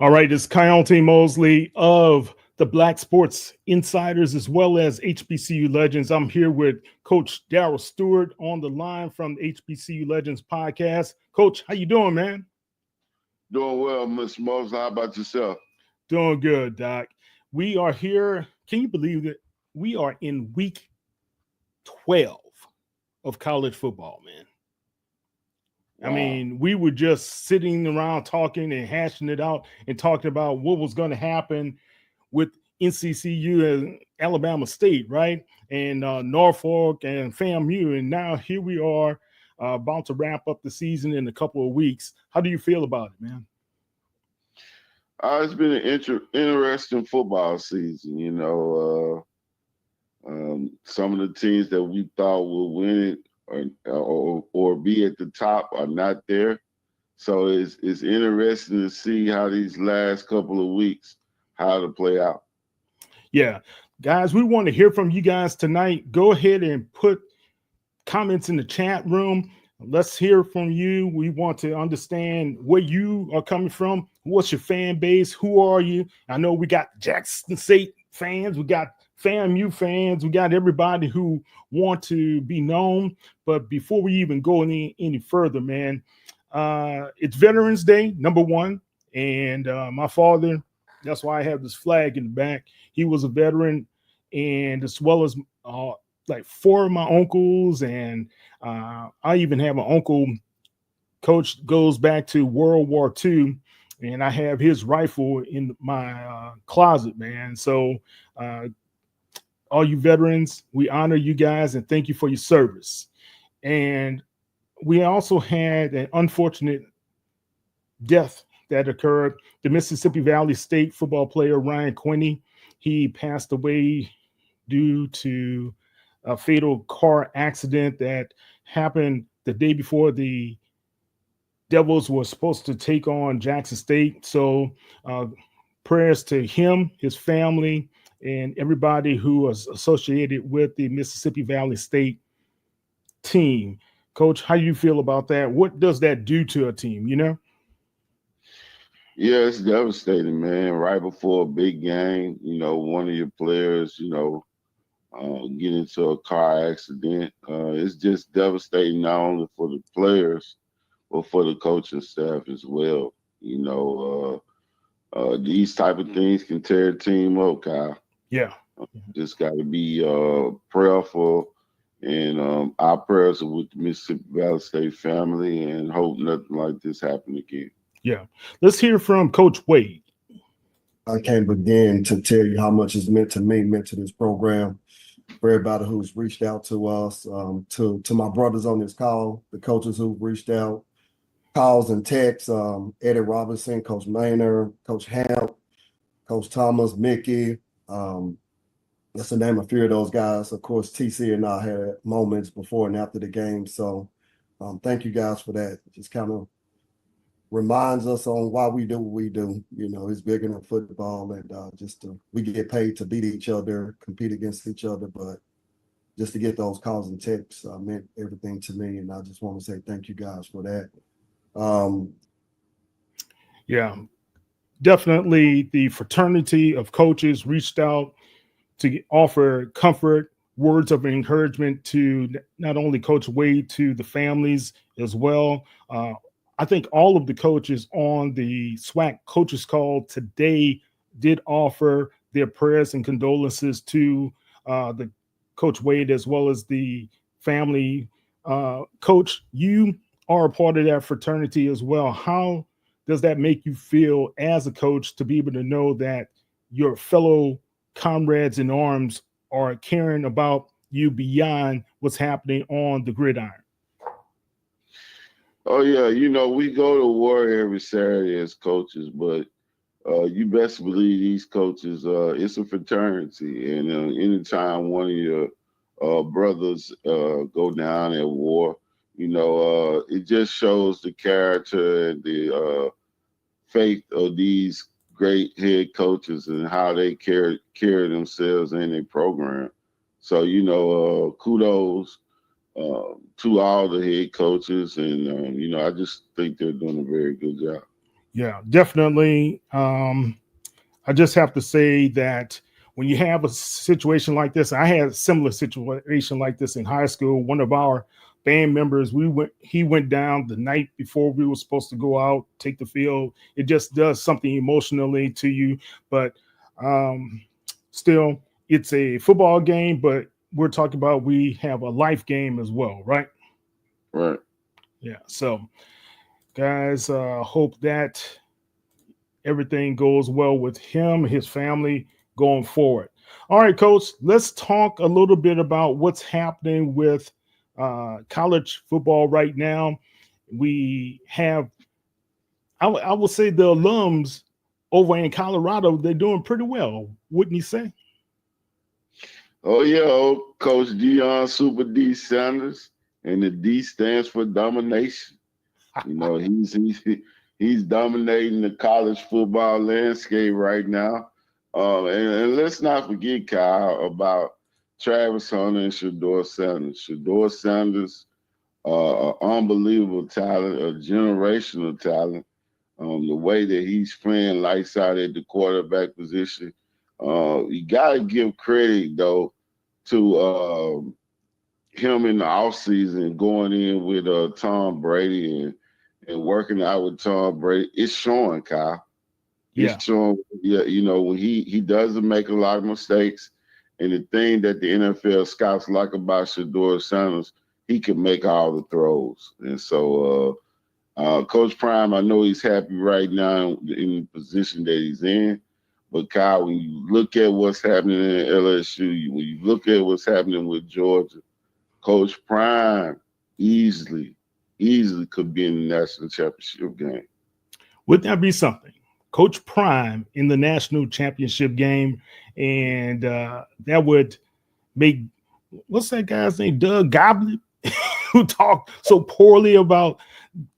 All right, it's Coyote Mosley of the Black Sports Insiders as well as HBCU Legends. I'm here with Coach Darryl Stewart on the line from the HBCU Legends podcast. Coach, how you doing, man? Doing well, Mr. Moses. How about yourself? Doing good, Doc. We are here. Can you believe it? We are in week 12 of college football, man. Wow. I mean, we were just sitting around talking and hashing it out and talking about what was going to happen with NCCU and Alabama State, right? And Norfolk and FAMU. And now here we are about to wrap up the season in a couple of weeks. How do you feel about it, man? It's been an interesting football season. Some of the teams that we thought would win it or be at the top are not there. So it's interesting to see how these last couple of weeks, how to play out. Yeah. Guys, we want to hear from you guys tonight. Go ahead and put comments in the chat room. Let's hear from you. We want to understand where you are coming from. What's your fan base? Who are you? I know we got Jackson State fans. We got FAMU fans. We got everybody who want to be known. But before we even go any further, man, it's Veterans Day, number one. And my father, that's why I have this flag in the back. He was a veteran, and as well as like four of my uncles, and I even have an uncle, Coach, goes back to World War II, and I have his rifle in my closet, man. So all you veterans, we honor you guys and thank you for your service. And we also had an unfortunate death that occurred. The Mississippi Valley State football player Ryan Quinney, he passed away due to a fatal car accident that happened the day before the Devils were supposed to take on Jackson State. So prayers to him, his family, and everybody who was associated with the Mississippi Valley State team. Coach, how do you feel about that? What does that do to a team, you know? Yeah, it's devastating, man. Right before a big game, one of your players, get into a car accident. It's just devastating not only for the players, but for the coaching staff as well. These type of things can tear a team up, Kyle. Yeah. Just got to be prayerful, and our prayers are with the Mississippi Valley State family, and hope nothing like this happen again. Yeah. Let's hear from Coach Wade. I can't begin to tell you how much it's meant to me, meant to this program, for everybody who's reached out to us, to my brothers on this call, the coaches who've reached out, calls and texts, Eddie Robinson, Coach Maynard, Coach Hamp, Coach Thomas, Mickey, that's to name a few of those guys. Of course, TC and I had moments before and after the game. So thank you guys for that. It just kind of reminds us on why we do what we do. It's bigger than football, and we get paid to beat each other, compete against each other, but just to get those calls and texts meant everything to me, and I just want to say thank you guys for that. Yeah, definitely the fraternity of coaches reached out to offer comfort, words of encouragement to not only Coach Wade, to the families as well. I think all of the coaches on the SWAC coaches call today did offer their prayers and condolences to the Coach Wade as well as the family. Coach, you are a part of that fraternity as well. How does that make you feel as a coach to be able to know that your fellow comrades in arms are caring about you beyond what's happening on the gridiron? Oh, yeah. We go to war every Saturday as coaches, but you best believe these coaches, it's a fraternity. And anytime one of your brothers go down at war, it just shows the character and the faith of these great head coaches and how they carry themselves in their program. So, kudos to all the head coaches. And, I just think they're doing a very good job. Yeah, definitely. I just have to say that when you have a situation like this, I had a similar situation like this in high school. One of our band members, he went down the night before we were supposed to go out, take the field. It just does something emotionally to you, but um, still, it's a football game. But we're talking about we have a life game as well, right? Right. Yeah. So, guys, hope that everything goes well with him, his family going forward. All right, coach, let's talk a little bit about what's happening with college football right now. We have, I will say, the alums over in Colorado, they're doing pretty well, wouldn't you say? Oh yeah, old Coach Deion Super D Sanders, and the D stands for domination. You know, he's dominating the college football landscape right now. And let's not forget, Kyle, about Travis Hunter and Shador Sanders. Shador Sanders, an unbelievable talent, a generational talent. The way that he's playing lights out at the quarterback position. You got to give credit, though, to him in the offseason going in with Tom Brady and working out with Tom Brady. It's showing, Kyle. Yeah, It's showing, yeah, you know, when he doesn't make a lot of mistakes. And the thing that the NFL scouts like about Shador Sanders, he can make all the throws. And so Coach Prime, I know he's happy right now in the position that he's in. But Kyle, when you look at what's happening in LSU, when you look at what's happening with Georgia, Coach Prime easily could be in the national championship game. would that be something? Coach Prime in the national championship game, and that would make what's that guy's name? Doug Goblin, who talked so poorly about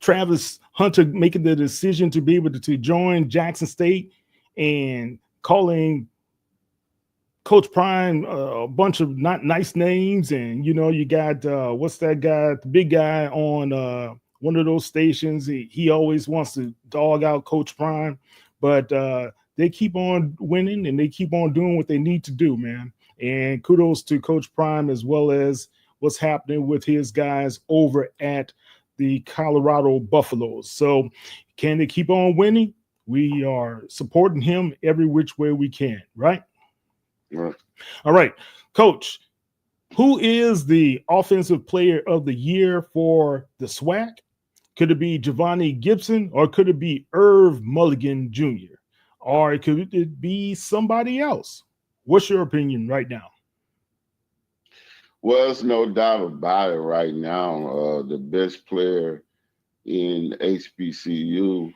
Travis Hunter making the decision to be able to join Jackson State and calling Coach Prime a bunch of not nice names. And, you got what's that guy, the big guy on one of those stations. He always wants to dog out Coach Prime, but they keep on winning and they keep on doing what they need to do, man. And kudos to Coach Prime as well as what's happening with his guys over at the Colorado Buffaloes. So, can they keep on winning? We are supporting him every which way we can, right? Right. All right, Coach, who is the offensive player of the year for the SWAC? Could it be Giovanni Gibson or could it be Irv Mulligan Jr.? Or could it be somebody else? What's your opinion right now? Well, there's no doubt about it right now. The best player in HBCU,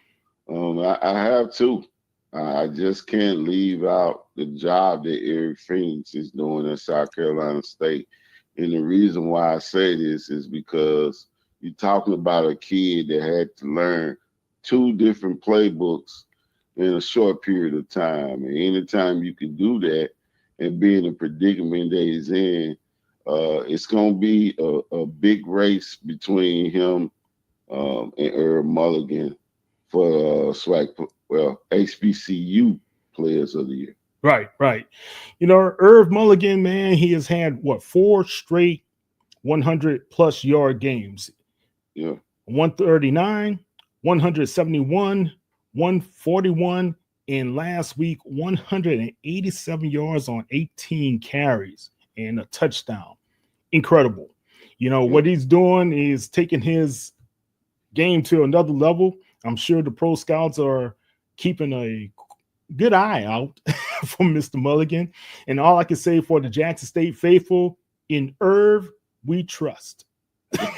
I have two. I just can't leave out the job that Eric Phoenix is doing at South Carolina State. And the reason why I say this is because you're talking about a kid that had to learn two different playbooks in a short period of time. And anytime you can do that and be in the predicament that he's in, it's going to be a big race between him and Earl Mulligan for HBCU Players of the Year. Right, right. Irv Mulligan, man, he has had what, four straight 100 plus yard games. Yeah. 139, 171, 141, and last week 187 yards on 18 carries and a touchdown. Incredible. Yeah. What he's doing is taking his game to another level. I'm sure the pro scouts are keeping a good eye out for Mr. Mulligan. And all I can say for the Jackson State faithful, in Irv, we trust. Yeah,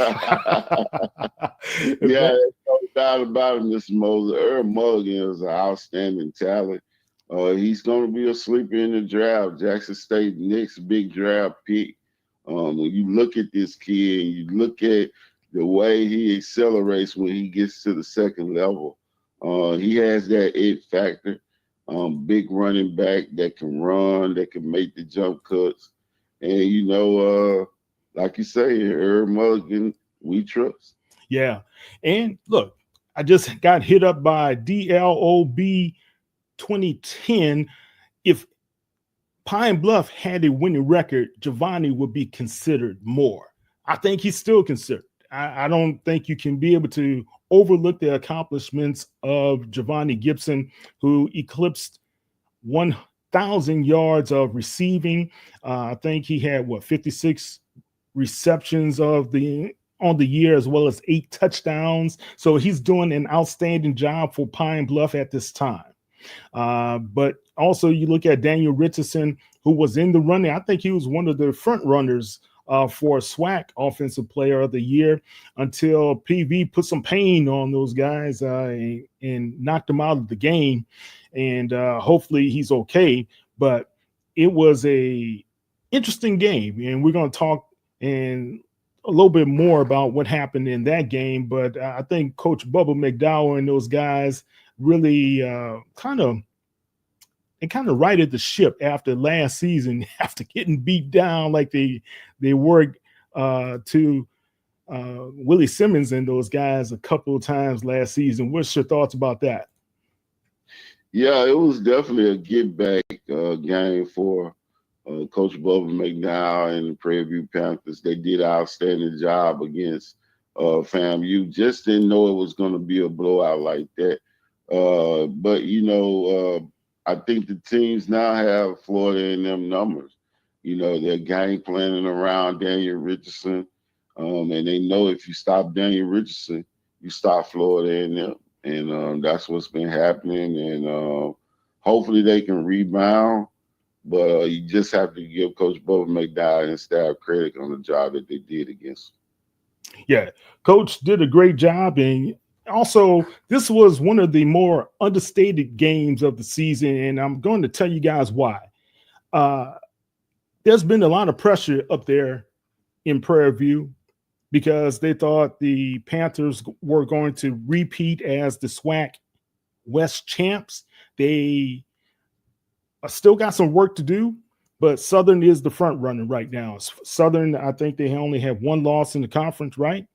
there's no doubt about it, Mr. Moser. Earl Mulligan is an outstanding talent. He's going to be a sleeper in the draft. Jackson State next big draft pick. When you look at this kid, and you look at the way he accelerates when he gets to the second level. He has that it factor. Big running back that can run, that can make the jump cuts. And, like you say, Earl Mulligan, we trust. Yeah. And look, I just got hit up by DLOB 2010. If Pine Bluff had a winning record, Giovanni would be considered more. I think he's still considered. I don't think you can be able to overlook the accomplishments of Giovanni Gibson, who eclipsed 1,000 yards of receiving. I think he had 56 receptions on the year, as well as 8 touchdowns. So he's doing an outstanding job for Pine Bluff at this time. But also, you look at Daniel Richardson, who was in the running. I think he was one of the front runners for SWAC Offensive Player of the Year until PV put some pain on those guys and knocked them out of the game. And hopefully he's okay. But it was a interesting game, and we're going to talk a little bit more about what happened in that game. But I think Coach Bubba McDowell and those guys really kind of righted the ship after last season, after getting beat down like they were to Willie Simmons and those guys a couple of times last season. What's your thoughts about that? Yeah, it was definitely a get back game for Coach Bubba McDowell and the Prairie View Panthers. They did an outstanding job against FAMU. Just didn't know it was going to be a blowout like that. But I think the teams now have Florida in them numbers. They're game planning around Daniel Richardson, and they know if you stop Daniel Richardson, you stop Florida in them. And that's what's been happening. And hopefully they can rebound. But you just have to give Coach Bubba McDowell and staff credit on the job that they did against him. Yeah, Coach did a great job. And also, this was one of the more understated games of the season. And I'm going to tell you guys why. There's been a lot of pressure up there in Prairie View because they thought the Panthers were going to repeat as the SWAC West champs. They still got some work to do, but Southern is the front runner right now. Southern, I think they only have 1 loss in the conference, right?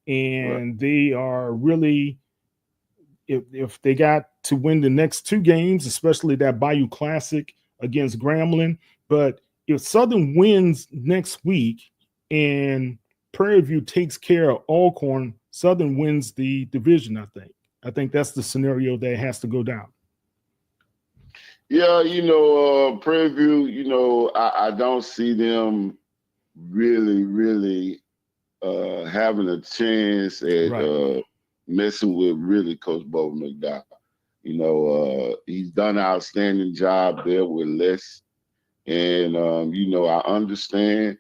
And They are really, if they got to win the next 2 games, especially that Bayou Classic against Grambling, but if Southern wins next week and Prairie View takes care of Alcorn, Southern wins the division, I think. I think that's the scenario that has to go down. Yeah, Prairie View, I don't see them really having a chance at messing with really Coach Bubba McDowell. He's done an outstanding job there with less. And, I understand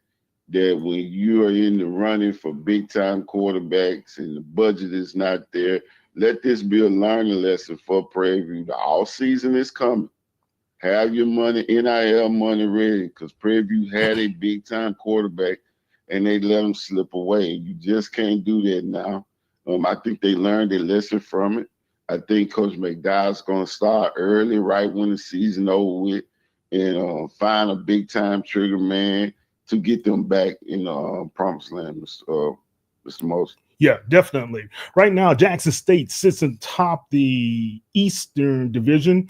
that when you are in the running for big-time quarterbacks and the budget is not there, let this be a learning lesson for Prairie View. The off-season is coming. Have your money, NIL money ready, because Prairie View had a big-time quarterback, and they let him slip away. You just can't do that now. I think they learned a lesson from it. I think Coach McDowell's going to start early, right when the season over with, and find a big-time trigger man to get them back in the promised land, Mr. Moses. Yeah, definitely. Right now, Jackson State sits atop the Eastern Division,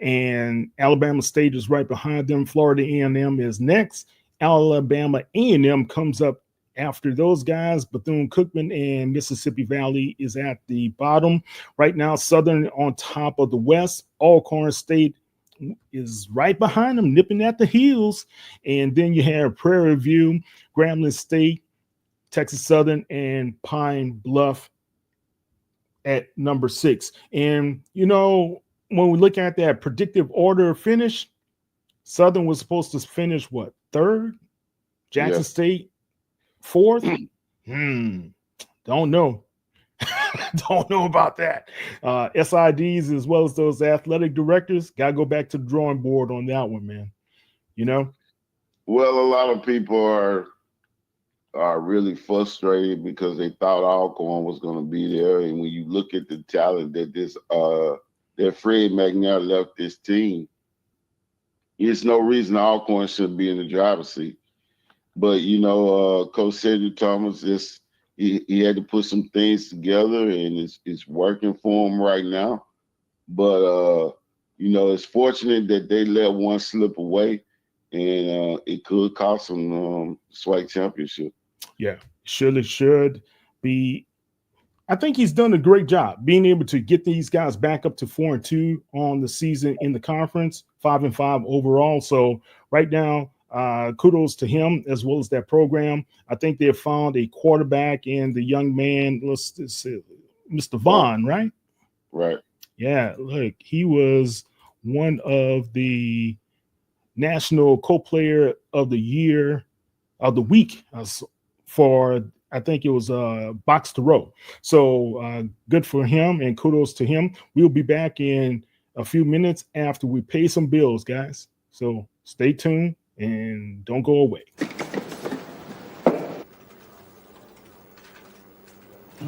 and Alabama State is right behind them. Florida A&M is next. Alabama A&M comes up after those guys. Bethune-Cookman and Mississippi Valley is at the bottom. Right now, Southern on top of the West. Alcorn State is right behind them, nipping at the heels. And then you have Prairie View, Grambling State, Texas Southern, and Pine Bluff at number 6. And, when we look at that predictive order of finish, Southern was supposed to finish, 3rd? Jackson State, 4th? Don't know. Don't know about that. SIDs, as well as those athletic directors, got to go back to the drawing board on that one, man. Well, a lot of people are really frustrated because they thought Alcorn was going to be there. And when you look at the talent that that Fred McNair left this team, there's no reason Alcorn should be in the driver's seat. But, Coach Cedric Thomas just he had to put some things together, and it's working for him right now. But it's fortunate that they let one slip away, and it could cost them SWAC championship. Yeah, surely should be. I think he's done a great job being able to get these guys back up to 4-2 on the season in the conference, 5-5 overall. So right now, kudos to him as well as that program. I think they have found a quarterback in the young man, let's see, Mr. Vaughn, right? Right. Yeah, look, he was one of the national co-player of the year of the week for I think it was box to row. So good for him and kudos to him. We'll be back in a few minutes after we pay some bills, guys. So stay tuned and don't go away.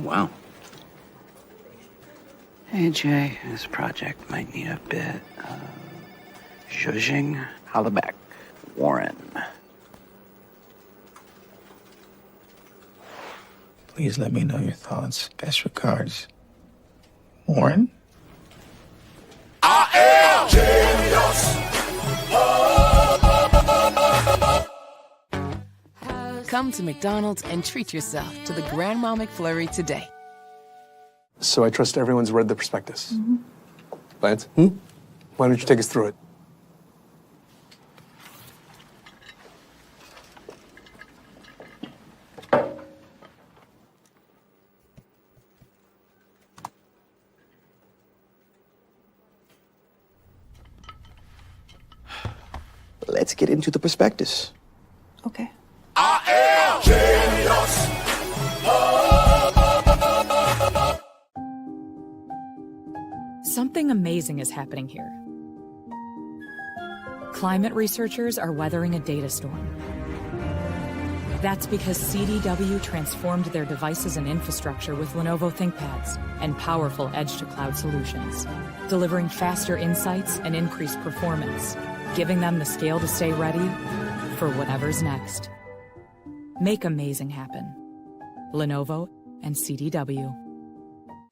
Wow. Hey, Jay, this project might need a bit of zhuzhing. Holla back. Warren. Please let me know your thoughts. Best regards, Warren. I am genius. Come to McDonald's and treat yourself to the Grandma McFlurry today. So I trust everyone's read the prospectus. Lance, why don't you take us through it? Let's get into the prospectus. Okay. I am genius. Something amazing is happening here. Climate researchers are weathering a data storm. That's because CDW transformed their devices and infrastructure with Lenovo ThinkPads and powerful edge-to-cloud solutions, delivering faster insights and increased performance, giving them the scale to stay ready for whatever's next. Make amazing happen. Lenovo and CDW.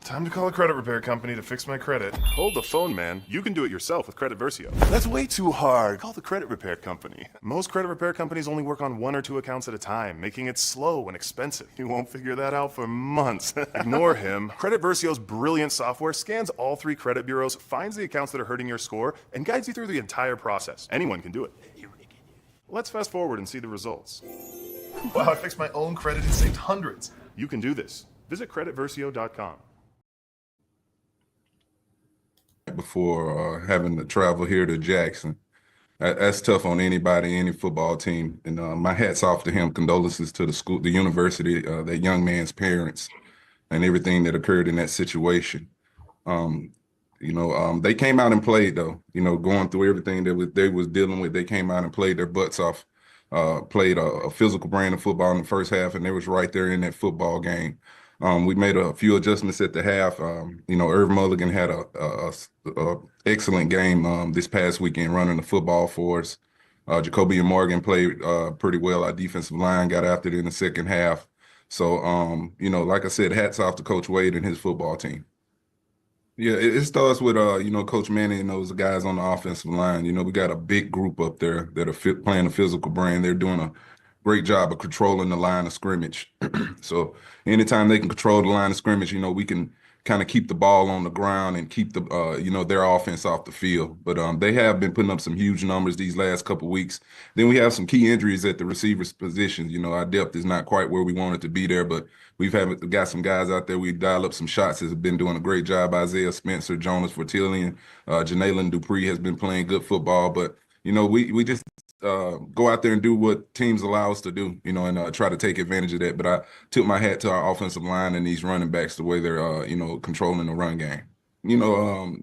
Time to call a credit repair company to fix my credit. Hold the phone, man. You can do it yourself with Credit Versio. That's way too hard. Call the credit repair company. Most credit repair companies only work on 1 or 2 accounts at a time, making it slow and expensive. You won't figure that out for months. Ignore him. Credit Versio's brilliant software scans all 3 credit bureaus, finds the accounts that are hurting your score, and guides you through the entire process. Anyone can do it. Let's fast forward and see the results. Wow, I fixed my own credit and saved hundreds. You can do this. Visit creditversio.com. Before having to travel here to Jackson. That's tough on anybody, any football team. And my hat's off to him. Condolences to the school, the university, that young man's parents, and everything that occurred in that situation. They came out and played though. Going through everything that they was dealing with, they came out and played their butts off. Played a physical brand of football in the first half, and they was right there in that football game. We made a few adjustments at the half. Irv Mulligan had a excellent game this past weekend running the football for us. Jacoby and Morgan played pretty well. Our defensive line got after it in the second half. So, like I said, hats off to Coach Wade and his football team. Yeah, it starts with, Coach Manning and those guys on the offensive line. We got a big group up there that are playing a physical brand. They're doing a great job of controlling the line of scrimmage. So anytime they can control the line of scrimmage, we can kind of keep the ball on the ground and keep the, their offense off the field. But they have been putting up some huge numbers these last couple of weeks. Then we have some key injuries at the receivers positions. Our depth is not quite where we want it to be there, but we've got some guys out there. We dial up some shots that have been doing a great job. Isaiah Spencer, Jonas Fortillion, Janaylin Dupree has been playing good football. But, we just go out there and do what teams allow us to do, and try to take advantage of that. But I took my hat to our offensive line and these running backs, the way they're, controlling the run game.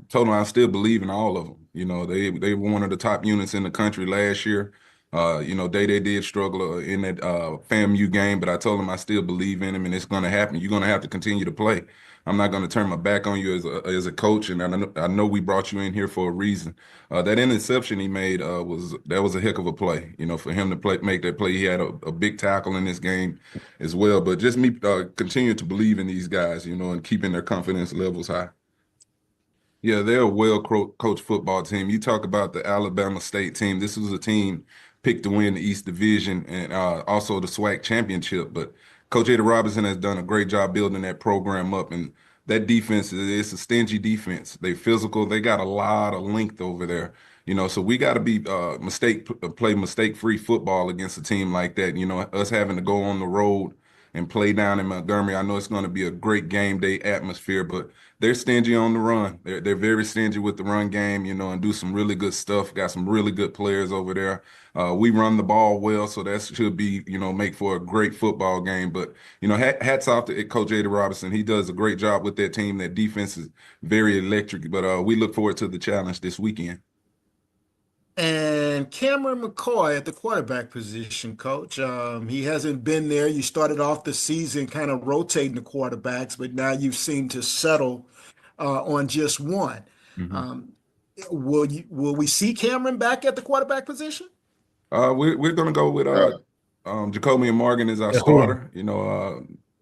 Totally, I still believe in all of them. They were one of the top units in the country last year. They did struggle in that FAMU game, but I told him I still believe in him, and it's going to happen. You're going to have to continue to play. I'm not going to turn my back on you as a coach, and I know we brought you in here for a reason. That interception he made was a heck of a play. For him to make that play, he had a big tackle in this game as well. But just me continue to believe in these guys, and keeping their confidence levels high. Yeah, they're a well-coached football team. You talk about the Alabama State team. This was a team picked to win the East Division and also the SWAC championship. But Coach Eddie Robinson has done a great job building that program up. And that defense is a stingy defense. They physical. They got a lot of length over there. So we got to be play mistake-free football against a team like that. Us having to go on the road and play down in Montgomery. I know it's going to be a great game day atmosphere, but they're stingy on the run. They're very stingy with the run game, and do some really good stuff. Got some really good players over there. We run the ball well, so that should be, make for a great football game. But, hats off to Coach Eddie Robinson. He does a great job with that team. That defense is very electric, but we look forward to the challenge this weekend. And Cameron McCoy at the quarterback position, Coach. He hasn't been there. You started off the season kind of rotating the quarterbacks, but now you seem to settle on just one. Mm-hmm. Will we see Cameron back at the quarterback position? We're going to go with Jacoby and Morgan as our starter.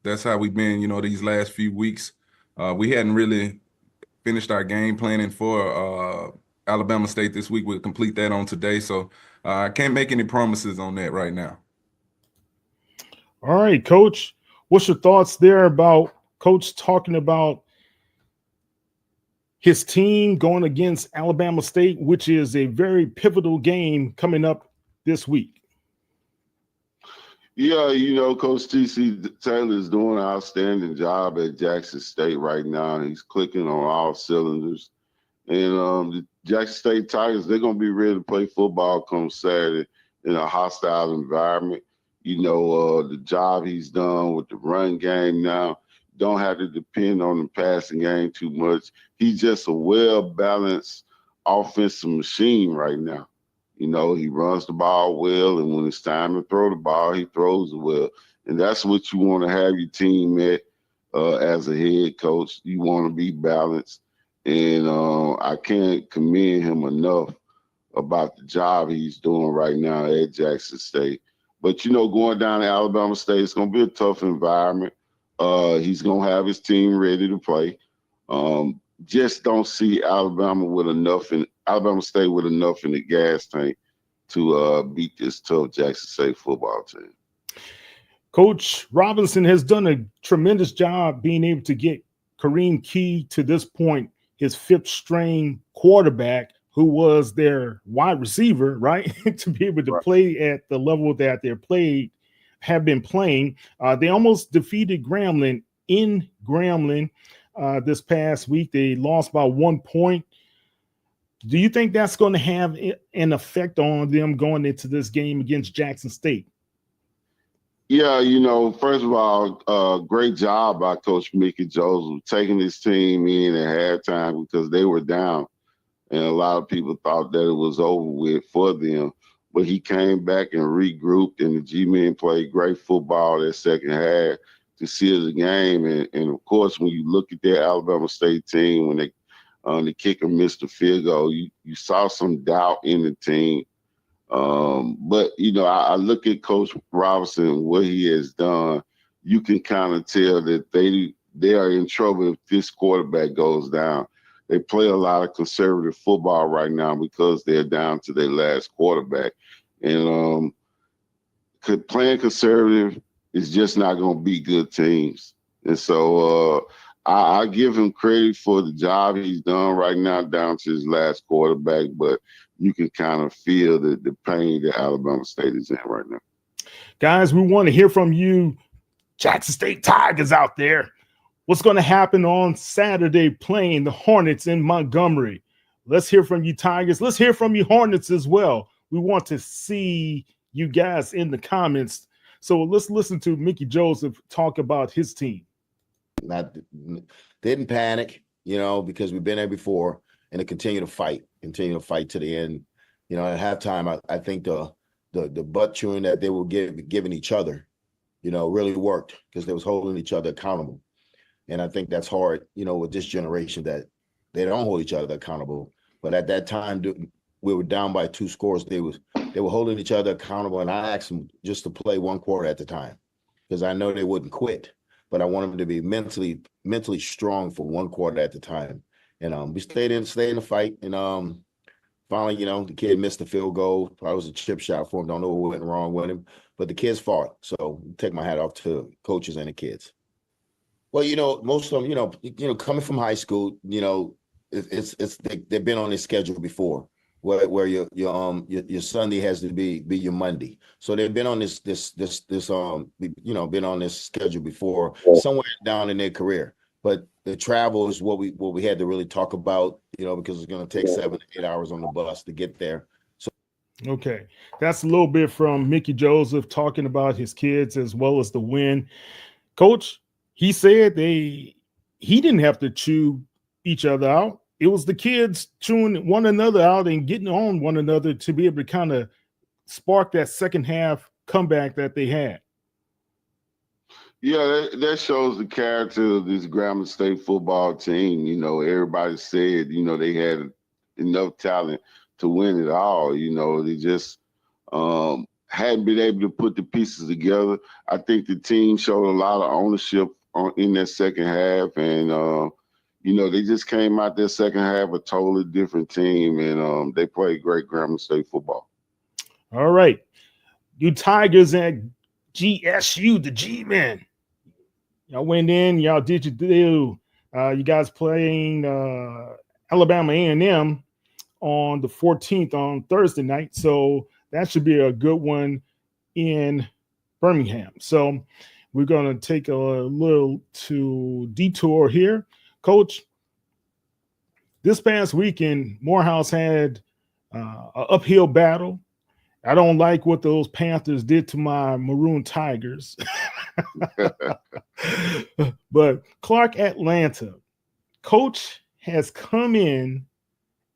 That's how we've been, these last few weeks. We hadn't really finished our game planning for Alabama State this week. We'll complete that on today. So I can't make any promises on that right now. All right, Coach. What's your thoughts there about Coach talking about his team going against Alabama State, which is a very pivotal game coming up this week? Yeah, Coach T.C. Taylor is doing an outstanding job at Jackson State right now. He's clicking on all cylinders. And the Jackson State Tigers, they're going to be ready to play football come Saturday in a hostile environment. The job he's done with the run game now, don't have to depend on the passing game too much. He's just a well-balanced offensive machine right now. He runs the ball well, and when it's time to throw the ball, he throws it well. And that's what you want to have your team at as a head coach. You want to be balanced. And I can't commend him enough about the job he's doing right now at Jackson State. But, going down to Alabama State, it's going to be a tough environment. He's going to have his team ready to play. Just don't see Alabama State with enough in the gas tank to beat this tough Jackson State football team. Coach Robinson has done a tremendous job being able to get Kareem Key to this point, his fifth string quarterback, who was their wide receiver, right, to be able to play at the level that have been playing. They almost defeated Grambling in Grambling this past week. They lost by 1 point. Do you think that's going to have an effect on them going into this game against Jackson State? Yeah, first of all, great job by Coach Mickey Joseph taking his team in at halftime because they were down. And a lot of people thought that it was over with for them. But he came back and regrouped, and the G-Men played great football that second half to seal the game. And of course, when you look at their Alabama State team, when the kicker missed the field goal, you saw some doubt in the team. But, I look at Coach Robinson, what he has done. You can kind of tell that they are in trouble if this quarterback goes down. They play a lot of conservative football right now because they're down to their last quarterback. And playing conservative is just not going to beat good teams. And so I give him credit for the job he's done right now down to his last quarterback, but you can kind of feel the pain that Alabama State is in right now. Guys, we want to hear from you, Jackson State Tigers out there. What's going to happen on Saturday playing the Hornets in Montgomery? Let's hear from you, Tigers. Let's hear from you, Hornets, as well. We want to see you guys in the comments. So let's listen to Mickey Joseph talk about his team. Didn't panic, because we've been there before, and to continue to fight to the end. At halftime, I think the the butt chewing that they were giving each other, really worked because they was holding each other accountable. And I think that's hard, with this generation that they don't hold each other accountable. But at that time, we were down by 2 scores. They were holding each other accountable, and I asked them just to play 1 quarter at the time because I know they wouldn't quit. But I want them to be mentally strong for 1 quarter at the time. And we stayed in the fight. And finally, the kid missed the field goal. Probably was a chip shot for him. Don't know what went wrong with him. But the kids fought. So take my hat off to coaches and the kids. Well, most of them, coming from high school, they've been on this schedule before, where your Sunday has to be your Monday. So they've been on this been on this schedule before, somewhere down in their career. But the travel is what we had to really talk about, because it's going to take 7 to 8 hours on the bus to get there. So okay, that's a little bit from Mickey Joseph talking about his kids as well as the win. Coach, he said he didn't have to chew each other out. It was the kids chewing one another out and getting on one another to be able to kind of spark that second half comeback that they had. Yeah, that shows the character of this Grambling State football team. Everybody said, they had enough talent to win it all. They just hadn't been able to put the pieces together. I think the team showed a lot of ownership in that second half, and they just came out their second half a totally different team, and they played great Grambling State football. All right, you Tigers at GSU, the G-Men. Y'all went in, y'all did your deal. You guys playing Alabama A&M on the 14th on Thursday night, so that should be a good one in Birmingham. So we're going to take a little detour here. Coach, this past weekend, Morehouse had an uphill battle. I don't like what those Panthers did to my Maroon Tigers. But Clark Atlanta, Coach has come in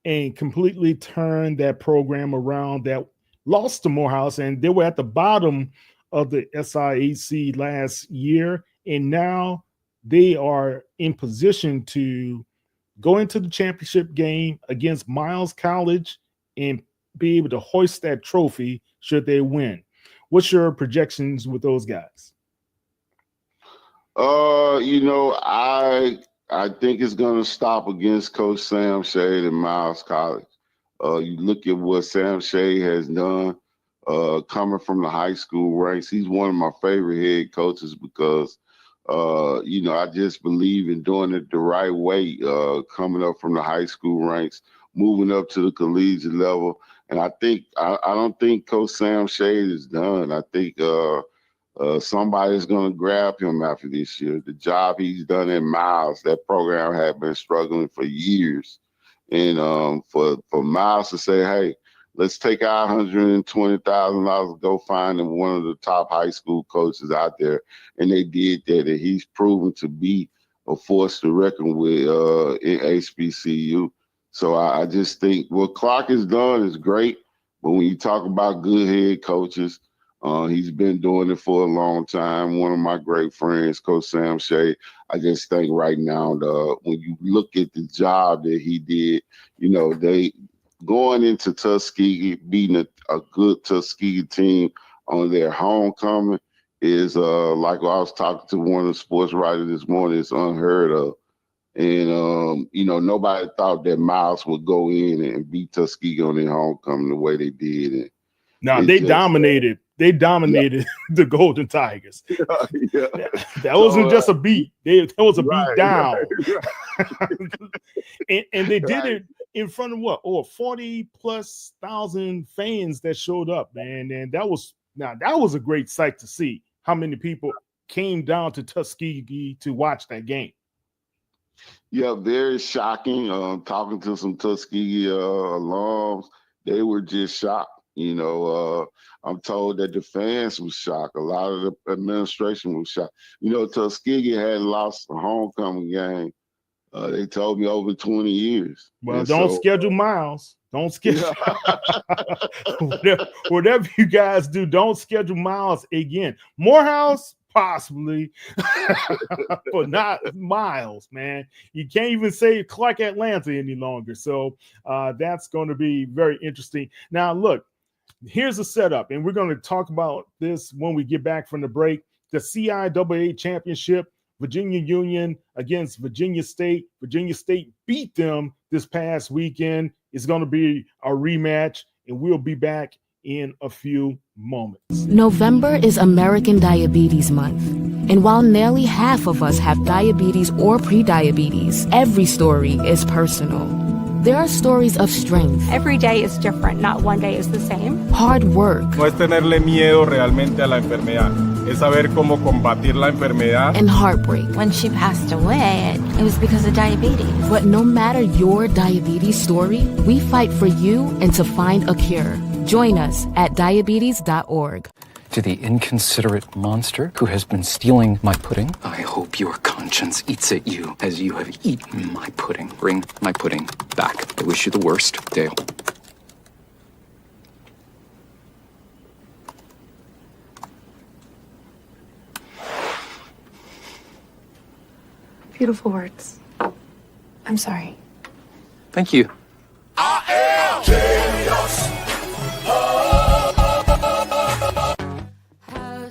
and completely turned that program around that lost to Morehouse, and they were at the bottom of the SIAC last year, and now they are in position to go into the championship game against Miles College and be able to hoist that trophy should they win. What's your projections with those guys? I think it's going to stop against Coach Sam Shade and Miles College. You look at what Sam Shade has done coming from the high school ranks. He's one of my favorite head coaches because, I just believe in doing it the right way, coming up from the high school ranks, moving up to the collegiate level. And I don't think Coach Sam Shade is done. I think somebody's going to grab him after this year. The job he's done in Miles, that program had been struggling for years. And for Miles to say, hey, let's take our $120,000 and go find him one of the top high school coaches out there. And they did that. And he's proven to be a force to reckon with in HBCU. So I just think what Clark has done is great. But when you talk about good head coaches, he's been doing it for a long time. One of my great friends, Coach Sam Shea. I just think right now, when you look at the job that he did, they going into Tuskegee, beating a good Tuskegee team on their homecoming is like I was talking to one of the sports writers this morning, it's unheard of. And, nobody thought that Miles would go in and beat Tuskegee on their homecoming the way they did. And no, they dominated. They dominated the Golden Tigers. Yeah. That wasn't just a beat. That was a beat down. Right. and they did it in front of what? 40,000+ fans that showed up, man. And that was a great sight to see how many people came down to Tuskegee to watch that game. Yeah, very shocking. Talking to some Tuskegee alums, they were just shocked. I'm told that the fans were shocked. A lot of the administration was shocked. Tuskegee had lost the homecoming game They told me over 20 years. Well, And don't so, schedule Miles. Don't schedule yeah. whatever you guys do. Don't schedule Miles again. Morehouse, possibly, but not Miles, man. You can't even say Clark Atlanta any longer. So that's going to be very interesting. Now, look, here's the setup, and we're going to talk about this when we get back from the break. The CIAA championship, Virginia Union against Virginia State. Virginia State beat them this past weekend. It's going to be a rematch, and we'll be back in a few moments. November is American Diabetes Month. And while nearly half of us have diabetes or prediabetes, every story is personal. There are stories of strength. Every day is different, not one day is the same. Hard work. No es tenerle miedo realmente a la enfermedad, es saber cómo combatir la enfermedad. And heartbreak. When she passed away, it was because of diabetes. But no matter your diabetes story, we fight for you and to find a cure. Join us at diabetes.org. To the inconsiderate monster who has been stealing my pudding, I hope your conscience eats at you as you have eaten my pudding. Bring my pudding back. I wish you the worst, Dale. Beautiful words. I'm sorry. Thank you.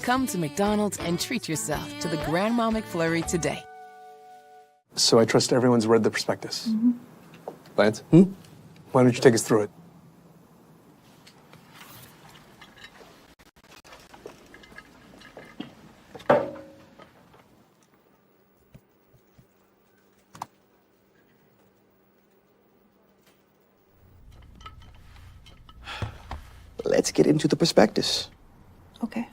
Come to McDonald's and treat yourself to the Grandma McFlurry today. So I trust everyone's read the prospectus. Lance, why don't you take us through it? Let's get into the prospectus. Okay.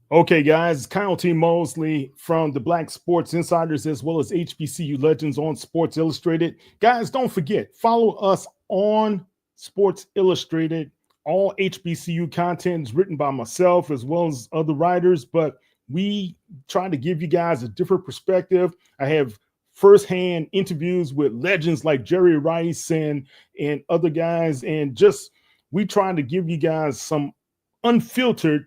Okay, guys, Kyle T. Mosley from the Black Sports Insiders as well as HBCU Legends on Sports Illustrated. Guys, don't forget, follow us on Sports Illustrated. All HBCU content is written by myself as well as other writers, but we try to give you guys a different perspective. I have firsthand interviews with legends like Jerry Rice and other guys, and just we try to give you guys some unfiltered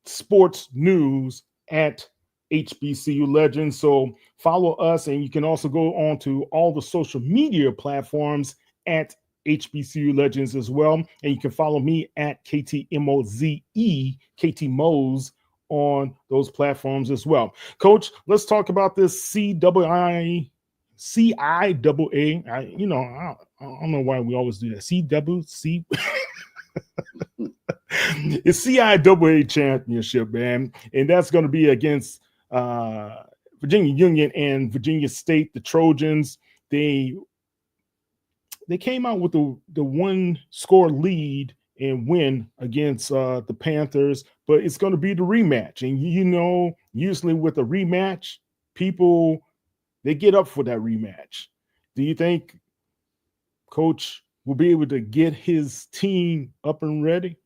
sports news at HBCU Legends. So follow us, and you can also go on to all the social media platforms at HBCU Legends as well. And you can follow me at KTMOZE, KT Mose on those platforms as well. Coach, let's talk about this CIAA. I don't know why we always do that. CWC. It's CIAA championship, man, and that's going to be against Virginia Union and Virginia State. The Trojans, they came out with the one score lead and win against the Panthers, but it's going to be the rematch. And usually with a rematch, people they get up for that rematch. Do you think Coach will be able to get his team up and ready?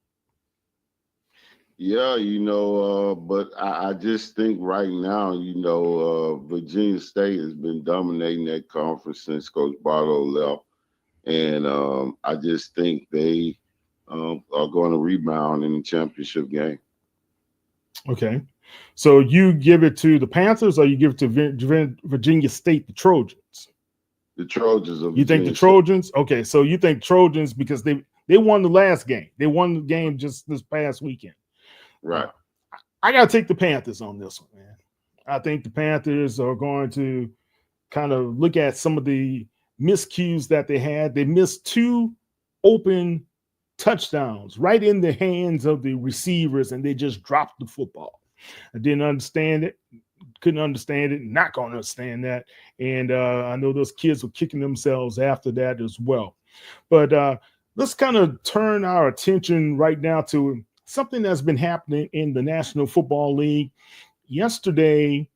Yeah, but I just think right now, Virginia State has been dominating that conference since Coach Barlow left. And I just think they are going to rebound in the championship game. Okay. So you give it to the Panthers or you give it to Virginia State, the Trojans? The Trojans. You think the Trojans? Okay, so you think Trojans because they won the last game. They won the game just this past weekend. Right. I got to take the Panthers on this one, man. I think the Panthers are going to kind of look at some of the miscues that they had. They missed 2 open touchdowns right in the hands of the receivers, and they just dropped the football. I didn't understand it, couldn't understand it, not going to understand that. And I know those kids were kicking themselves after that as well. But let's kind of turn our attention right now to something that's been happening in the National Football League. Yesterday,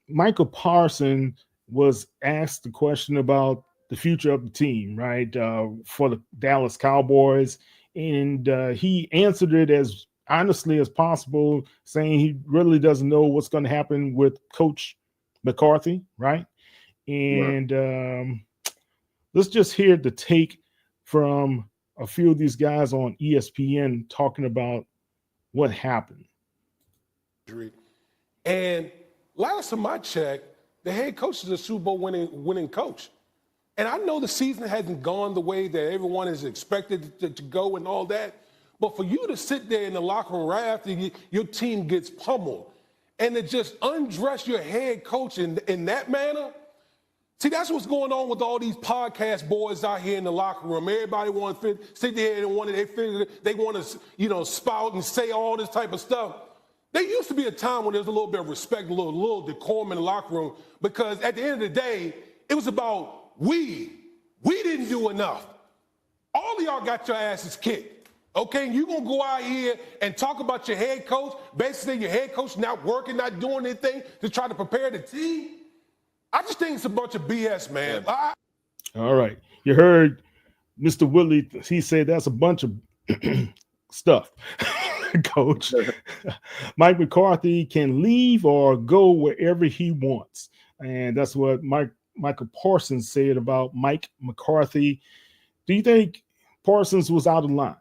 Michael Parsons was asked the question about the future of the team, right, for the Dallas Cowboys. And he answered it as honestly as possible, saying he really doesn't know what's going to happen with Coach McCarthy, right? And let's just hear the take from a few of these guys on ESPN talking about what happened. And last time I checked, the head coach is a Super Bowl winning coach. And I know the season hasn't gone the way that everyone is expected to go and all that. But for you to sit there in the locker room right after your team gets pummeled and to just undress your head coach in that manner, see, that's what's going on with all these podcast boys out here in the locker room. Everybody wants to sit there and they want to, spout and say all this type of stuff. There used to be a time when there was a little bit of respect, a little decorum in the locker room, because at the end of the day, it was about we didn't do enough. All of y'all got your asses kicked. Okay, and you're going to go out here and talk about your head coach, basically your head coach not working, not doing anything to try to prepare the team? I just think it's a bunch of BS, man. All right. You heard Mr. Woodley. He said that's a bunch of stuff, Coach. Mike McCarthy can leave or go wherever he wants. And that's what Michael Parsons said about Mike McCarthy. Do you think Parsons was out of line?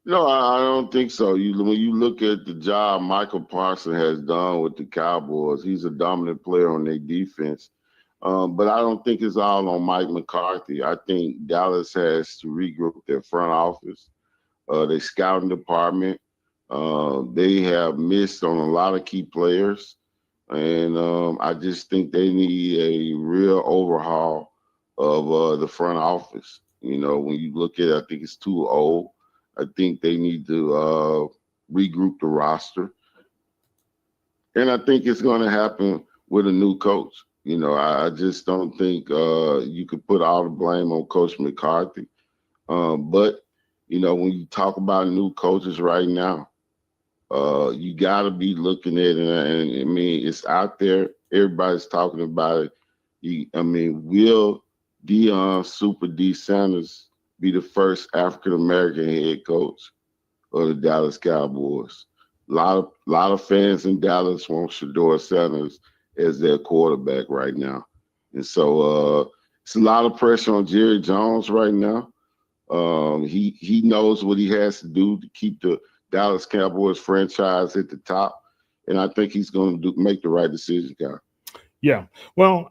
No, I don't think so. When you look at the job Michael Parsons has done with the Cowboys, he's a dominant player on their defense. But I don't think it's all on Mike McCarthy. I think Dallas has to regroup their front office, their scouting department. They have missed on a lot of key players. And I just think they need a real overhaul of the front office. When you look at it, I think it's too old. I think they need to regroup the roster. And I think it's going to happen with a new coach. I just don't think you could put all the blame on Coach McCarthy. But, when you talk about new coaches right now, you got to be looking at it. And I mean, it's out there. Everybody's talking about it. Will Deion Super D Sanders be the first African-American head coach of the Dallas Cowboys? A lot of fans in Dallas want Shedeur Sanders as their quarterback right now. And so it's a lot of pressure on Jerry Jones right now. He knows what he has to do to keep the Dallas Cowboys franchise at the top. And I think he's going to make the right decision, guy. Yeah. Well,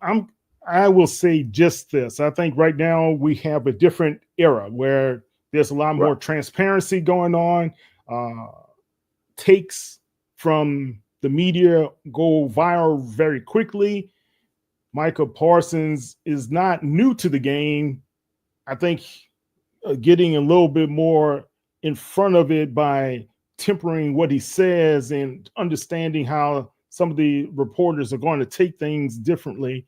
I will say just this. I think right now we have a different era where there's a lot more transparency going on. Takes from the media go viral very quickly. Michael Parsons is not new to the game. I think getting a little bit more in front of it by tempering what he says and understanding how some of the reporters are going to take things differently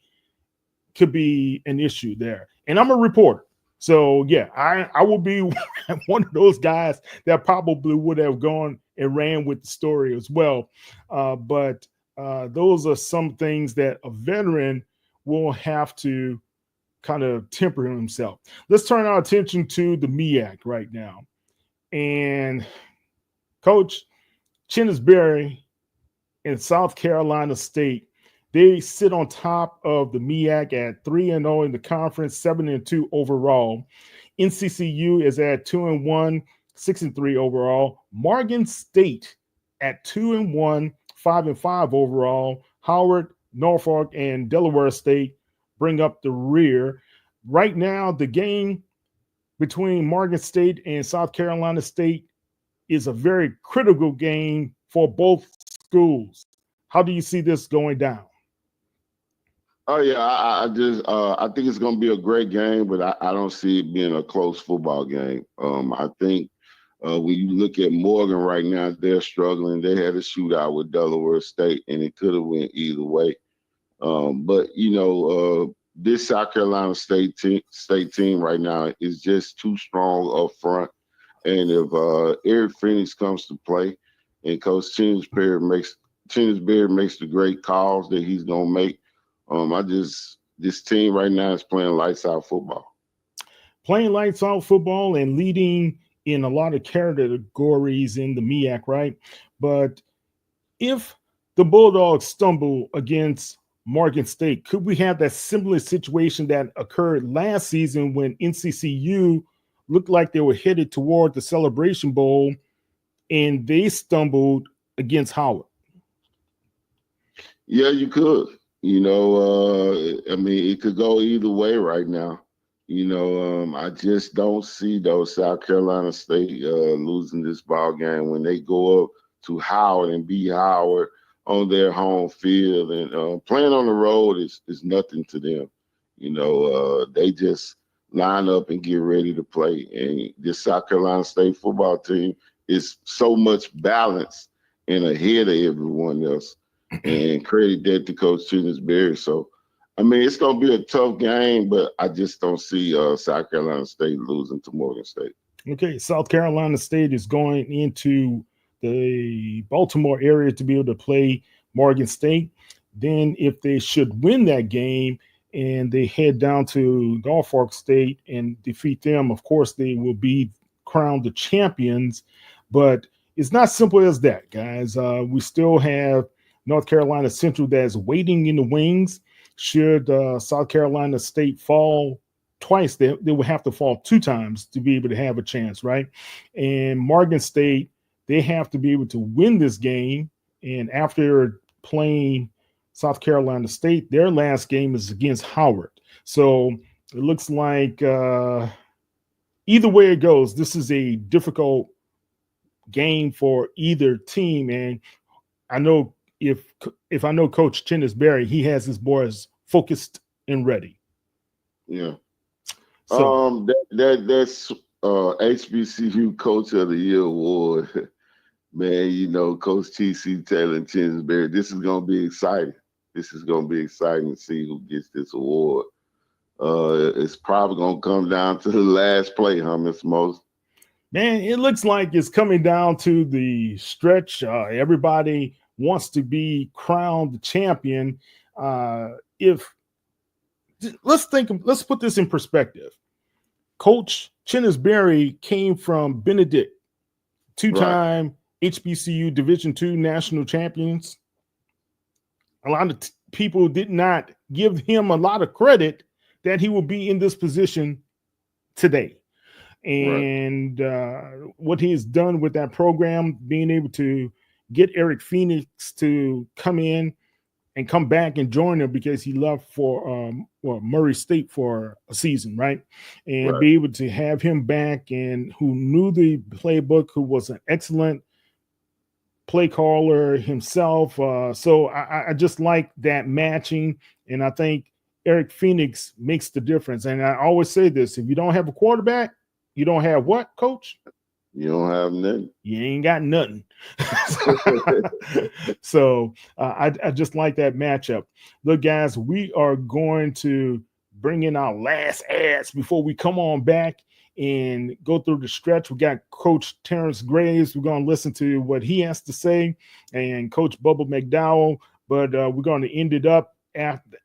could be an issue there. And I'm a reporter. So, yeah, I will be one of those guys that probably would have gone and ran with the story as well. But those are some things that a veteran will have to kind of temper himself. Let's turn our attention to the MEAC right now. And Coach Chinnisberry in South Carolina State, they sit on top of the MEAC at 3-0 in the conference, 7-2 overall. NCCU is at 2-1, 6-3 overall. Morgan State at 2-1, 5-5 overall. Howard, Norfolk, and Delaware State bring up the rear. Right now, the game between Morgan State and South Carolina State is a very critical game for both schools. How do you see this going down? Oh yeah, I think it's going to be a great game, but I don't see it being a close football game. I think when you look at Morgan right now, they're struggling. They had a shootout with Delaware State, and it could have went either way. But this South Carolina State team right now is just too strong up front. And if Eric Phoenix comes to play, and Coach Chinsbury makes the great calls that he's gonna make, this team right now is playing lights out football. Playing lights out football and leading in a lot of categories in the MEAC, right? But if the Bulldogs stumble against Morgan State, could we have that similar situation that occurred last season when NCCU looked like they were headed toward the Celebration Bowl and they stumbled against Howard? Yeah, you could. I mean, it could go either way right now. I just don't see those South Carolina State losing this ball game when they go up to Howard and beat Howard on their home field, and playing on the road is nothing to them. They just line up and get ready to play. And this South Carolina State football team is so much balanced and ahead of everyone else. And credit that to Coach Chinsbury. So, I mean, it's going to be a tough game, but I just don't see South Carolina State losing to Morgan State. Okay, South Carolina State is going into the Baltimore area to be able to play Morgan State. Then if they should win that game and they head down to Norfolk State and defeat them, of course, they will be crowned the champions. But it's not simple as that, guys. We still have North Carolina Central that's waiting in the wings. Should South Carolina State fall twice, they would have to fall 2 times to be able to have a chance, right? And Morgan State, they have to be able to win this game. And after playing South Carolina State, their last game is against Howard. So it looks like either way it goes, this is a difficult game for either team. And I know if I know Coach Chinsbury, he has his boys focused and ready. Yeah. So that's HBCU Coach of the Year award. Man, Coach T.C. Taylor and Chinsbury, this is going to be exciting. This is going to be exciting to see who gets this award. It's probably going to come down to the last play, huh, Mr. Moses? Man, it looks like it's coming down to the stretch. Everybody wants to be crowned the champion. Let's put this in perspective. Coach Chinsbury came from Benedict, 2-time HBCU Division II national champions. A lot of people did not give him a lot of credit that he will be in this position today. And what he has done with that program, being able to get Eric Phoenix to come in and come back and join him because he left for Murray State for a season, right? And be able to have him back, and who knew the playbook, who was an excellent play caller himself. So I just like that matching, and I think Eric Phoenix makes the difference. And I always say this: if you don't have a quarterback, you don't have what, Coach? You don't have nothing. You ain't got nothing. So I just like that matchup. Look, guys, we are going to bring in our last ads before we come on back and go through the stretch. We got Coach Terrence Graves. We're going to listen to what he has to say, and Coach Bubba McDowell. But we're going to end it up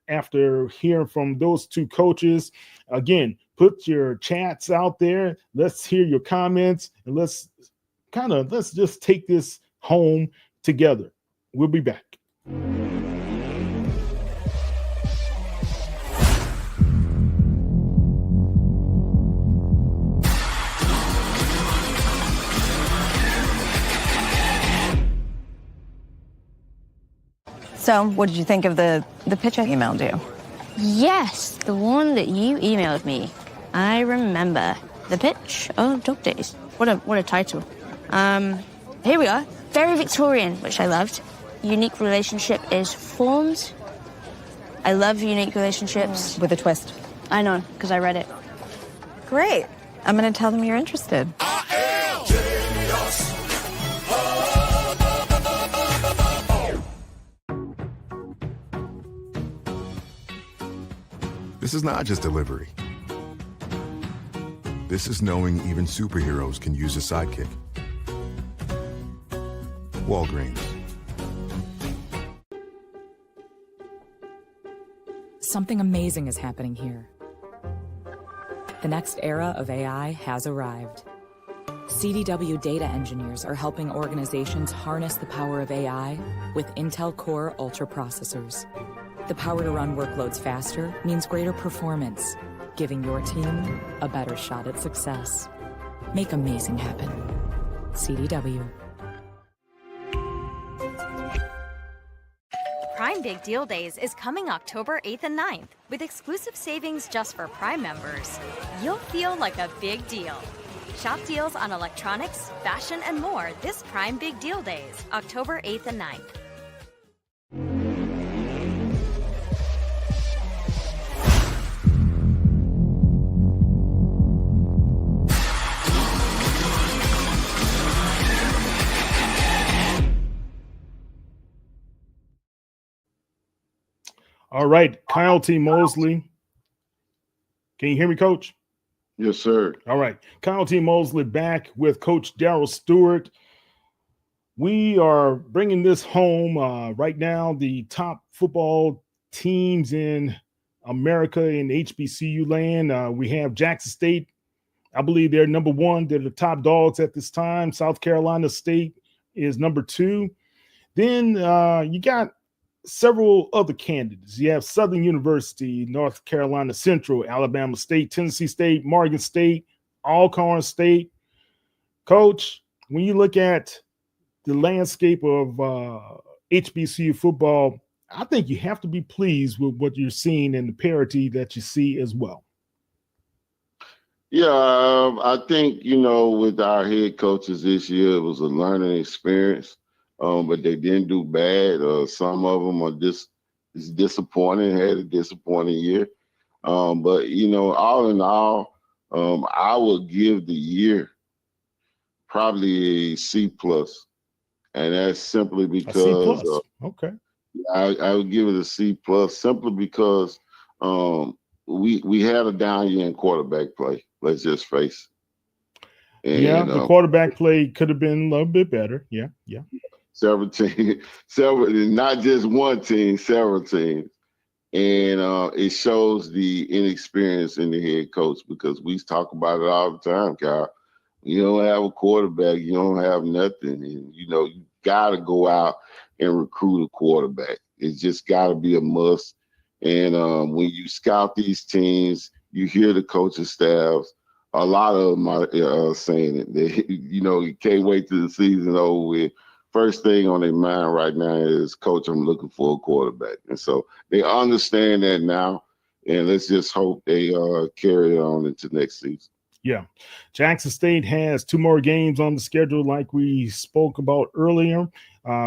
after hearing from those two coaches. Again, put your chats out there. Let's hear your comments, and let's just take this home together. We'll be back. So, what did you think of the pitch I emailed you? Yes, the one that you emailed me. I remember. The Pitch of Dog Days. What a title. Here we are. Very Victorian, which I loved. Unique relationship is formed I love unique relationships. With a twist. I know, because I read it. Great. I'm going to tell them you're interested. This is not just delivery. This is knowing even superheroes can use a sidekick. Walgreens. Something amazing is happening here. The next era of AI has arrived. CDW data engineers are helping organizations harness the power of AI with Intel Core Ultra processors. The power to run workloads faster means greater performance, giving your team a better shot at success. Make amazing happen. CDW. Prime Big Deal Days is coming October 8th and 9th. With exclusive savings just for Prime members, you'll feel like a big deal. Shop deals on electronics, fashion, and more this Prime Big Deal Days, October 8th and 9th. All right, Kyle T. Mosley. Can you hear me, Coach? Yes, sir. All right, Kyle T. Mosley back with Coach Darryl Stewart. We are bringing this home right now. The top football teams in America in HBCU land. We have Jackson State. I believe they're number one. They're the top dogs at this time. South Carolina State is number two. Then you got several other candidates. You have Southern University, North Carolina Central, Alabama State, Tennessee State, Morgan State, Alcorn State. Coach, when you look at the landscape of HBCU football, I think you have to be pleased with what you're seeing and the parity that you see as well. Yeah, I think, with our head coaches this year, it was a learning experience. But they didn't do bad. Some of them are just disappointing, had a disappointing year. But, all in all, I would give the year probably a C+. And that's simply because okay. I would give it a C+ simply because we had a down year in quarterback play. Let's just face it. And, the quarterback play could have been a little bit better. Yeah. Several teams, not just one team, several teams. And it shows the inexperience in the head coach because we talk about it all the time, Kyle. You don't have a quarterback, you don't have nothing. And, you got to go out and recruit a quarterback. It's just got to be a must. And when you scout these teams, you hear the coaching staffs. A lot of them are saying it. They, you can't wait till the season over with. First thing on their mind right now is, Coach, I'm looking for a quarterback. And so they understand that now, and let's just hope they carry it on into next season. Yeah. Jackson State has 2 more games on the schedule like we spoke about earlier.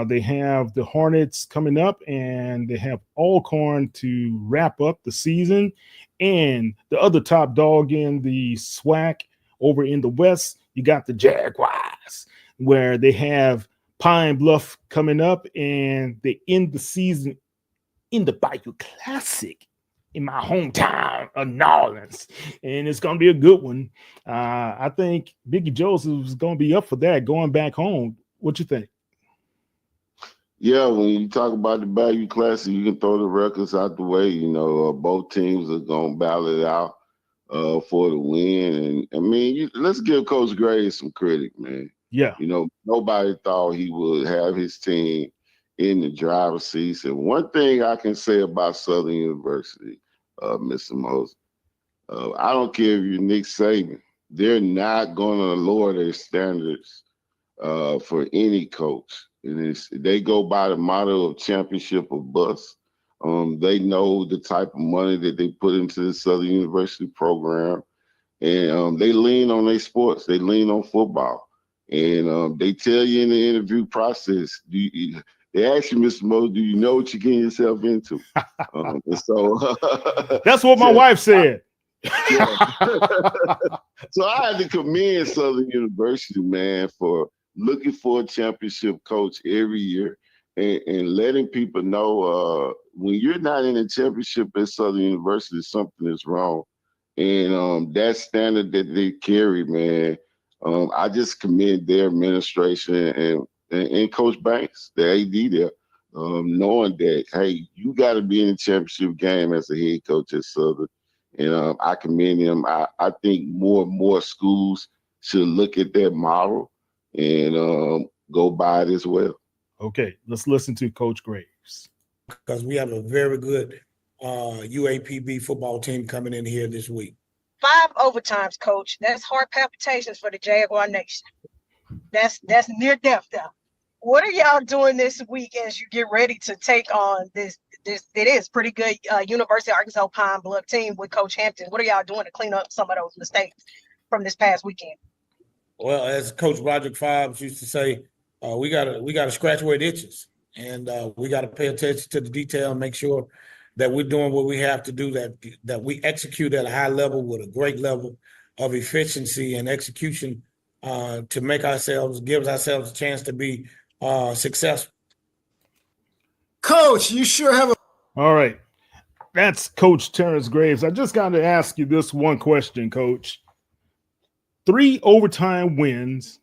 They have the Hornets coming up, and they have Alcorn to wrap up the season. And the other top dog in the SWAC over in the West, you got the Jaguars, where they have Pine Bluff coming up, and they end the season in the Bayou Classic in my hometown of New Orleans, and it's going to be a good one. I think Biggie Joseph is going to be up for that, going back home. What you think? Yeah, when you talk about the Bayou Classic, you can throw the records out the way. Both teams are going to battle it out for the win. And, let's give Coach Gray some credit, man. Yeah. Nobody thought he would have his team in the driver's seat. And one thing I can say about Southern University, Mr. Moses, I don't care if you're Nick Saban, they're not going to lower their standards for any coach. They go by the motto of championship or bust. They know the type of money that they put into the Southern University program. And they lean on their sports. They lean on football. And they tell you in the interview process, They ask you, Mr. Mo, do you know what you're getting yourself into? And so that's what my wife said. Yeah. So I had to commend Southern University, man, for looking for a championship coach every year and letting people know when you're not in a championship at Southern University, something is wrong. And that standard that they carry, man, I just commend their administration and Coach Banks, the AD there, knowing that, hey, you got to be in the championship game as a head coach at Southern. And I commend him. I think more and more schools should look at that model and go by it as well. Okay, let's listen to Coach Graves. Because we have a very good UAPB football team coming in here this week. 5 overtimes, Coach. That's heart palpitations for the Jaguar Nation. That's near death there. What are y'all doing this week as you get ready to take on this it is pretty good University of Arkansas Pine Bluff team with Coach Hampton? What are y'all doing to clean up some of those mistakes from this past weekend? Well, as Coach Roderick Fobbs used to say, we gotta scratch where it itches, and we gotta pay attention to the detail and make sure that we're doing what we have to do, that we execute at a high level with a great level of efficiency and execution to gives ourselves a chance to be successful. Coach, you sure have a. All right. That's Coach Terrence Graves. I just got to ask you this one question, Coach. 3 overtime wins.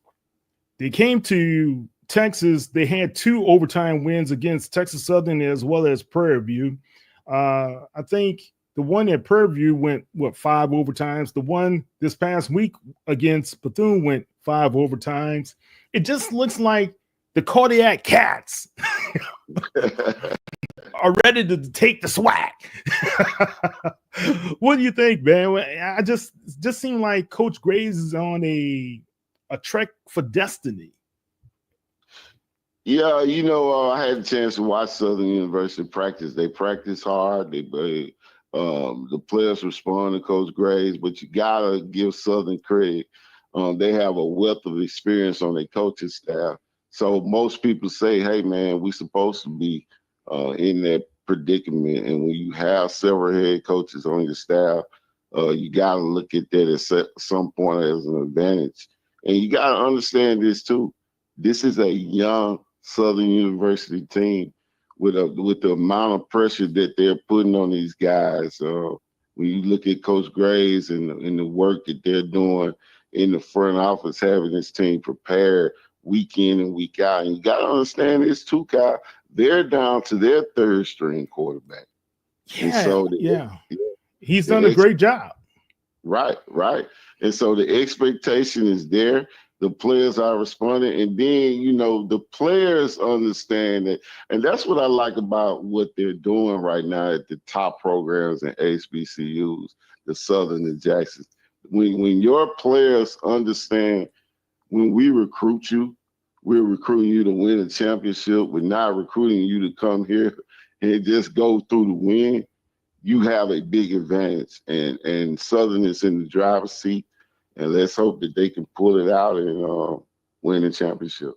They came to Texas. They had 2 overtime wins against Texas Southern as well as Prairie View. I think the one at Prairie View went, 5 overtimes. The one this past week against Bethune went 5 overtimes. It just looks like the Cardiac Cats are ready to take the swag. What do you think, man? I just seem like Coach Graves is on a trek for destiny. Yeah, I had a chance to watch Southern University practice. They practice hard. The players respond to Coach Graves, but you gotta give Southern credit. They have a wealth of experience on their coaching staff. So most people say, hey, man, we're supposed to be in that predicament. And when you have several head coaches on your staff, you got to look at that at some point as an advantage. And you got to understand this, too. This is a young Southern University team with the amount of pressure that they're putting on these guys. When you look at Coach Graves and the work that they're doing in the front office, having this team prepared week in and week out. And you got to understand this too, Kyle. They're down to their 3rd string quarterback. Yeah, and so he's done a great job. Right. And so the expectation is there. The players are responding. And then, the players understand that. And that's what I like about what they're doing right now at the top programs and HBCUs, the Southern and Jackson. When your players understand, when we recruit you, we're recruiting you to win a championship. We're not recruiting you to come here and just go through the win. You have a big advantage. And Southern is in the driver's seat. And let's hope that they can pull it out and win the championship.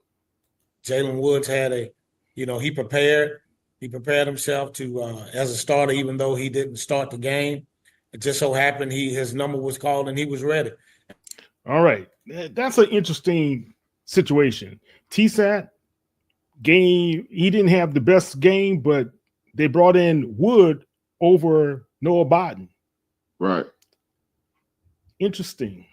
Jalen Woods had he prepared himself to as a starter, even though he didn't start the game. It just so happened his number was called and he was ready. All right. That's an interesting situation. TSAT game, he didn't have the best game, but they brought in Wood over Noah Biden. Right. Interesting.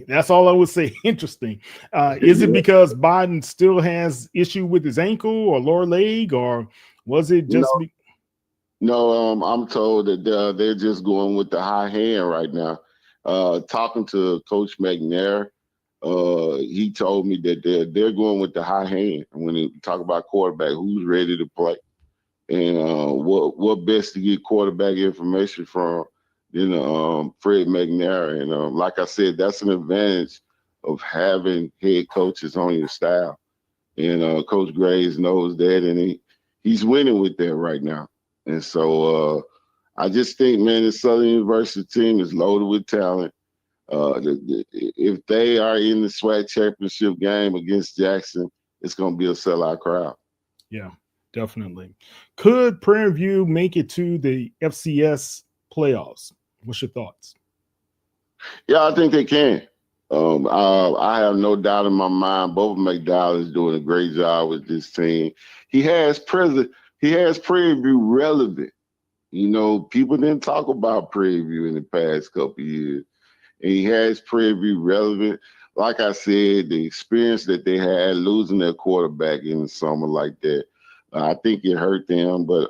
That's all I would say. Interesting. Is it because Biden still has issue with his ankle or lower leg, or was it just? No, I'm told that they're just going with the high hand right now. Talking to Coach McNair, he told me that they're going with the high hand when they talk about quarterback, who's ready to play, and what best to get quarterback information from Fred McNair. And like I said, that's an advantage of having head coaches on your staff. And Coach Graves knows that, and he's winning with that right now. And so I just think, man, the Southern University team is loaded with talent. If they are in the SWAC championship game against Jackson, it's going to be a sellout crowd. Yeah, definitely. Could Prairie View make it to the FCS playoffs? What's your thoughts? Yeah, I think they can. I have no doubt in my mind. Both McDowell is doing a great job with this team. He has Prairie View relevant. You know, people didn't talk about Prairie View in the past couple of years. And he has Prairie View relevant. Like I said, the experience that they had losing their quarterback in the summer like that, I think it hurt them. But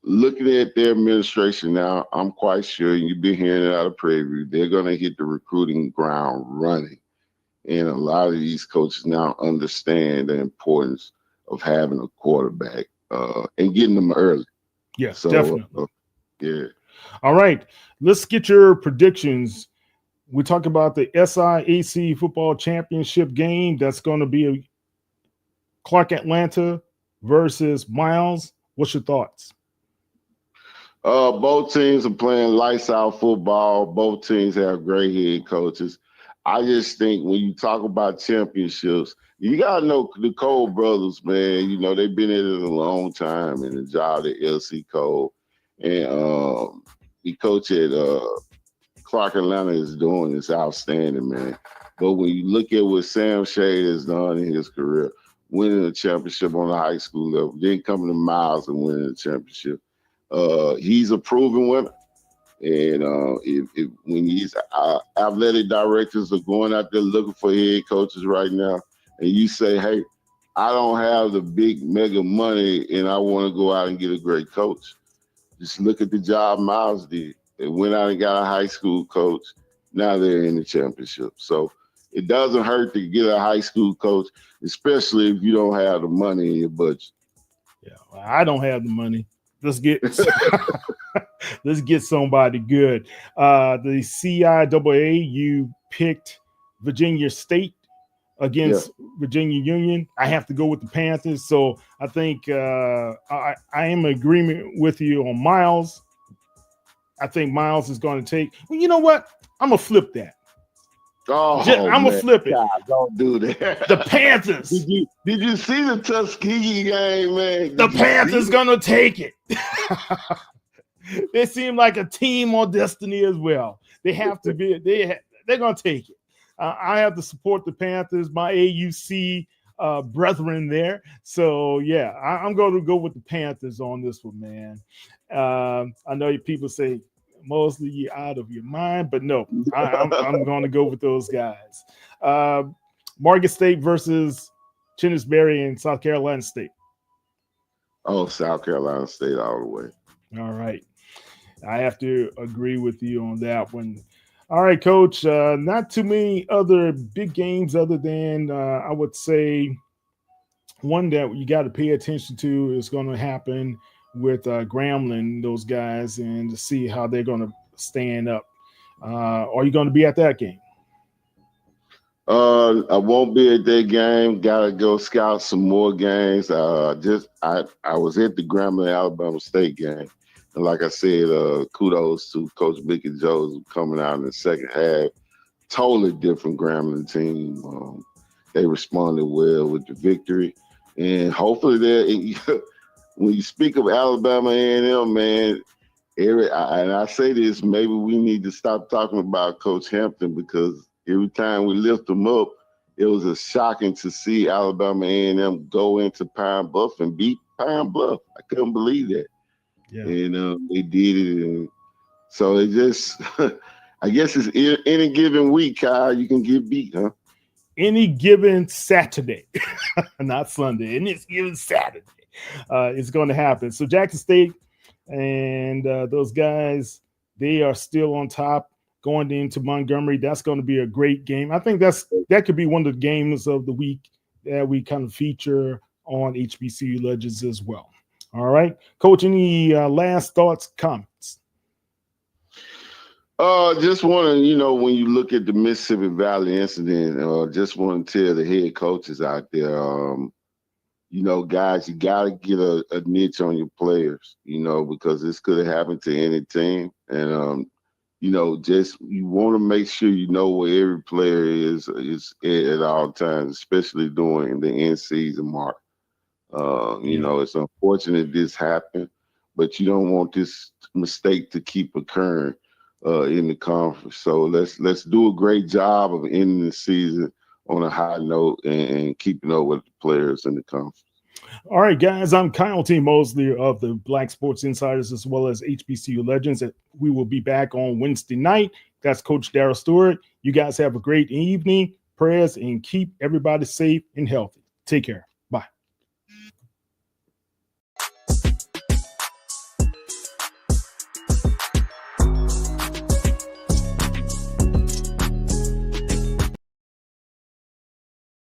looking at their administration now, I'm quite sure, you've been hearing it out of Prairie View, they're going to hit the recruiting ground running. And a lot of these coaches now understand the importance of having a quarterback and getting them early. Yes, So, definitely. Yeah. All right, let's get your predictions. We talk about the SIAC football championship game. That's going to be Clark Atlanta versus Miles. What's your thoughts? Both teams are playing lights out football. Both teams have great head coaches. I just think when you talk about championships, you gotta know the Cole brothers, man. You know, they've been in it a long time in the job at LC Cole. And the coach at Clark Atlanta is doing is outstanding, man. But when you look at what Sam Shade has done in his career, winning a championship on the high school level, then coming to Miles and winning a championship, he's a proven winner. And if when these athletic directors are going out there looking for head coaches right now, and you say, hey, I don't have the big mega money and I want to go out and get a great coach, just look at the job Miles did. They went out and got a high school coach. Now they're in the championship. So it doesn't hurt to get a high school coach, especially if you don't have the money in your budget. Yeah, I don't have the money. Let's get let's get somebody good. The CIAA, you picked Virginia State against Virginia Union. I have to go with the Panthers. So I think I am in agreement with you on Miles. I think Miles is going to take. Well, you know what? I'm gonna flip that. Oh, I'm gonna flip it. God, don't do that. The Panthers. Did you see the Tuskegee game, man? The Panthers gonna take it. They seem like a team on destiny as well. They have to be. They're gonna take it. I have to support the Panthers, my AUC brethren there. So yeah, I'm going to go with the Panthers on this one, man. I know people say mostly you're out of your mind, but no, I'm going to go with those guys. Morgan State versus Chinnisberry and South Carolina State. Oh, South Carolina State all the way. All right. I have to agree with you on that one. All right, Coach. Not too many other big games other than I would say one that you got to pay attention to is going to happen with Grambling, those guys, and to see how they're going to stand up. Are you going to be at that game? I won't be at that game. Gotta go scout some more games. I was at the Grambling Alabama State game. And like I said, kudos to Coach Mickey Jones coming out in the second half. Totally different Grambling team. They responded well with the victory. And hopefully when you speak of Alabama A&M, man, and I say this, maybe we need to stop talking about Coach Hampton because every time we lift them up, it was shocking to see Alabama A&M go into Pine Bluff and beat Pine Bluff. I couldn't believe that. Yeah. And they did it. And so it just, I guess it's any given week, Kyle, you can get beat, huh? Any given Saturday, not Sunday, any given Saturday, it's going to happen. So Jackson State and those guys, they are still on top going into Montgomery. That's going to be a great game. I think that could be one of the games of the week that we kind of feature on HBCU Legends as well. All right, Coach, any last thoughts, comments? Just want to, when you look at the Mississippi Valley incident, just want to tell the head coaches out there, guys, you got to get a niche on your players, because this could have happened to any team. And, you want to make sure you know where every player is at all times, especially during the in-season mark. You know, it's unfortunate this happened, but you don't want this mistake to keep occurring in the conference. So let's do a great job of ending the season on a high note and keeping up with the players in the conference. All right, guys, I'm Kyle T. Mosley of the Black Sports Insiders as well as HBCU Legends. We will be back on Wednesday night. That's Coach Darryl Stewart. You guys have a great evening, prayers, and keep everybody safe and healthy. Take care.